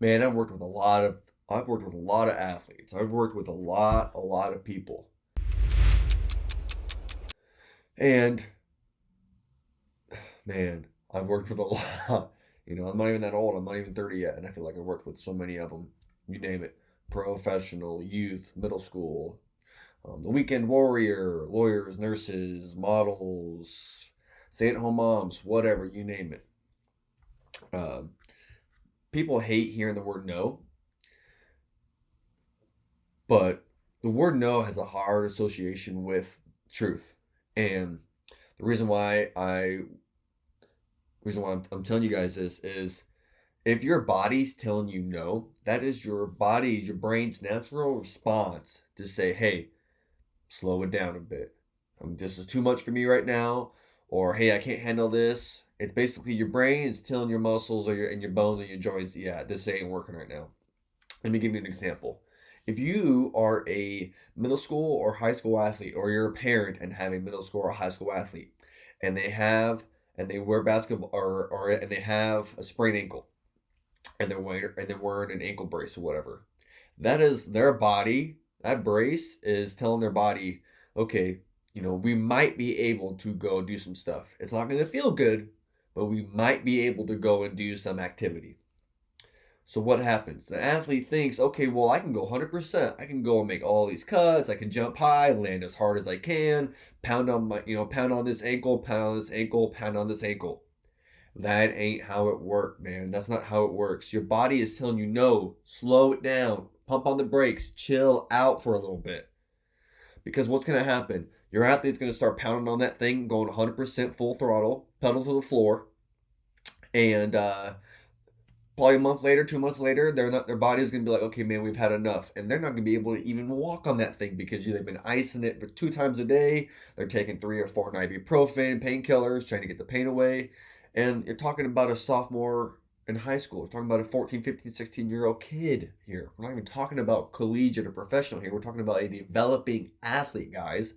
Man, I've worked with a lot of athletes. I've worked with a lot of people. And man, I've worked with a lot. I'm not even that old. I'm not even 30 yet, and I feel like I've worked with so many of them. You name it: professional, youth, middle school, the weekend warrior, lawyers, nurses, models, stay-at-home moms, whatever, you name it. Um, People hate hearing the word no, but the word no has a hard association with truth. And the reason why I'm telling you guys this is if your body's telling you no, that is your brain's natural response to say, hey, slow it down a bit. This is too much for me right now, or hey, I can't handle this. It's basically your brain is telling your muscles and your bones and your joints, yeah, this ain't working right now. Let me give you an example. If you are a middle school or high school athlete, or you're a parent and have a middle school or high school athlete, and they wear basketball and they have a sprained ankle, and they're wearing an ankle brace or whatever, that is their body. That brace is telling their body, okay, we might be able to go do some stuff. It's not going to feel good, but we might be able to go and do some activity. So what happens? The athlete thinks, okay, well, I can go 100%. I can go and make all these cuts. I can jump high, land as hard as I can, pound on this ankle, pound on this ankle, pound on this ankle. That ain't how it works, man. That's not how it works. Your body is telling you, no, slow it down, pump on the brakes, chill out for a little bit. Because what's going to happen? Your athlete's going to start pounding on that thing, going 100% full throttle, pedal to the floor, and probably a month later, 2 months later, their body is going to be like, okay, man, we've had enough. And they're not going to be able to even walk on that thing because they've been icing it for 2 times a day. They're taking 3 or 4 ibuprofen, painkillers, trying to get the pain away. And you're talking about a sophomore in high school. We're talking about a 14, 15, 16-year-old kid here. We're not even talking about collegiate or professional here. We're talking about a developing athlete, guys.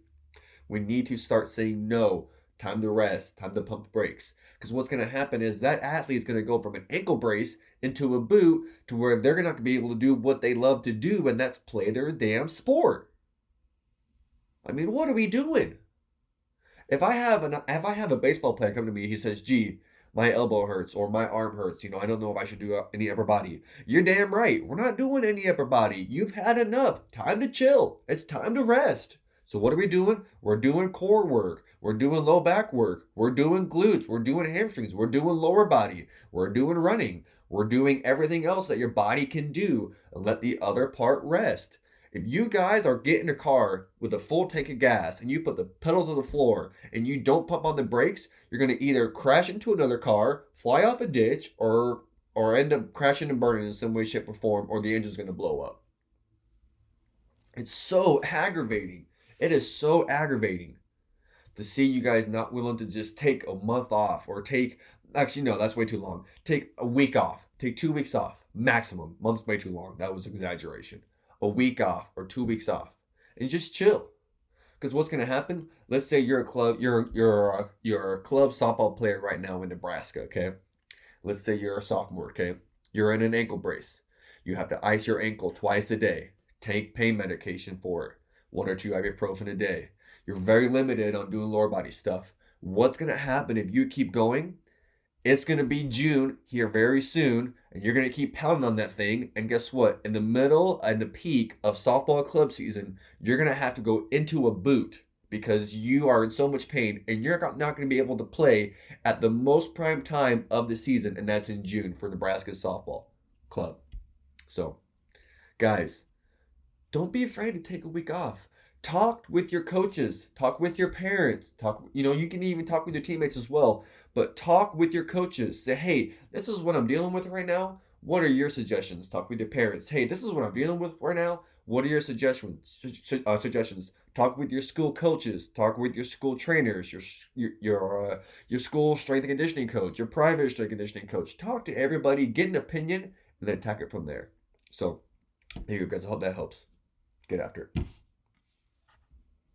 We need to start saying no. Time to rest. Time to pump the brakes. Because what's going to happen is that athlete is going to go from an ankle brace into a boot to where they're not going to be able to do what they love to do, and that's play their damn sport. I mean, what are we doing? If I have a baseball player come to me, he says, "Gee, my elbow hurts or my arm hurts. I don't know if I should do any upper body." You're damn right. We're not doing any upper body. You've had enough. Time to chill. It's time to rest. So what are we doing? We're doing core work. We're doing low back work. We're doing glutes. We're doing hamstrings. We're doing lower body. We're doing running. We're doing everything else that your body can do, and let the other part rest. If you guys are getting a car with a full tank of gas and you put the pedal to the floor and you don't pump on the brakes, you're going to either crash into another car, fly off a ditch, or end up crashing and burning in some way, shape, or form, or the engine's going to blow up. It's so aggravating. It is so aggravating to see you guys not willing to just take a month off, or actually, no, that's way too long. Take a week off. Take 2 weeks off. Maximum. Month's way too long. That was exaggeration. A week off or 2 weeks off, and just chill. Because what's going to happen? Let's say you're a club softball player right now in Nebraska, okay? Let's say you're a sophomore, okay? You're in an ankle brace. You have to ice your ankle twice a day. Take pain medication for it. 1 or 2 ibuprofen a day. You're very limited on doing lower body stuff. What's going to happen if you keep going? It's going to be June here very soon, and you're going to keep pounding on that thing. And guess what? In the middle and the peak of softball club season, you're going to have to go into a boot because you are in so much pain, and you're not going to be able to play at the most prime time of the season, and that's in June for Nebraska softball club. So, guys, don't be afraid to take a week off. Talk with your coaches. Talk with your parents. You can even talk with your teammates as well. But talk with your coaches. Say, hey, this is what I'm dealing with right now. What are your suggestions? Talk with your parents. Hey, this is what I'm dealing with right now. What are your suggestions? Talk with your school coaches. Talk with your school trainers. Your school strength and conditioning coach. Your private strength and conditioning coach. Talk to everybody. Get an opinion, and then attack it from there. So, there you go, guys. I hope that helps. Get after it.